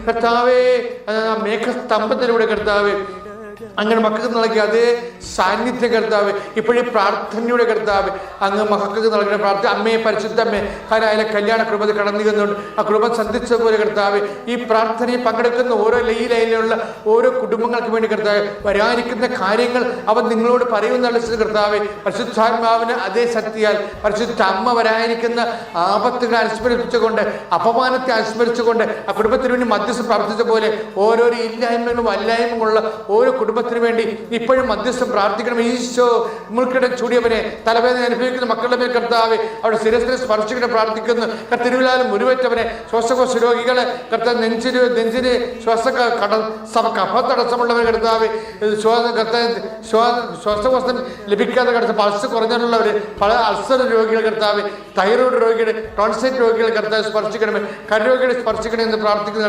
കർത്താവേ, മേഘസ്തംഭത്തിലൂടെ കർത്താവേ അങ്ങനെ മക്കൾക്ക് നൽകിയ അതേ സാന്നിധ്യം കർത്താവ് ഇപ്പോഴീ പ്രാർത്ഥനയുടെ കർത്താവ് അങ്ങ് മക്കൾക്ക് നൽകുന്ന പ്രാർത്ഥന അമ്മയെ പരിശുദ്ധമ്മേ ഹരായാലും കല്യാണ കൃപ കടന്നു ചെന്നുകൊണ്ട് ആ കൃപ സന്ധിച്ചതുപോലെ കർത്താവ് ഈ പ്രാർത്ഥനയിൽ പങ്കെടുക്കുന്ന ഓരോ ലൈനിലുള്ള ഓരോ കുടുംബങ്ങൾക്ക് വേണ്ടി കർത്താവ് വരാനിരിക്കുന്ന കാര്യങ്ങൾ അവൻ നിങ്ങളോട് പറയുമെന്നുള്ള കർത്താവ് പരിശുദ്ധാത്മാവിന് അതേ ശക്തിയാൽ പരിശുദ്ധ അമ്മ വരാനിരിക്കുന്ന ആപത്തുകളെ അനുസ്മരിച്ചുകൊണ്ട് അപമാനത്തെ അനുസ്മരിച്ചുകൊണ്ട് ആ കുടുംബത്തിന് വേണ്ടി മധ്യസ്ഥം പ്രാർത്ഥിച്ച പോലെ ഓരോരോ ഇല്ലായ്മകളും വല്ലായ്മകളുള്ള ഓരോ കുടുംബത്തിന് വേണ്ടി ഇപ്പോഴും മധ്യസ്ഥം പ്രാർത്ഥിക്കണം. ഈശോ മുൾക്കിട ചൂടിയവനെ തലവേദന അനുഭവിക്കുന്ന മക്കളുടെ മേൽ കർത്താവ് അവിടെ ശിരസിനെ സ്പർശിക്കണം പ്രാർത്ഥിക്കുന്നു. കത്തിരുവിലാലും മുറിവേറ്റവനെ ശ്വാസകോശ രോഗികളെ കർത്താവ് നെഞ്ചിന് കഫത്തടസ്സമുള്ളവരെ കർത്താവ് ശ്വാസകോശം ലഭിക്കാതെ കടത്ത പൾസ് കുറഞ്ഞുള്ളവർ പല അൾസർ രോഗികൾ കർത്താവ് തൈറോയ്ഡ് രോഗികൾ ടോൺസൈറ്റ് രോഗികൾ കർത്താവ് സ്പർശിക്കണമേ കരരോഗികളെ സ്പർശിക്കണമെന്ന് പ്രാർത്ഥിക്കുന്നു.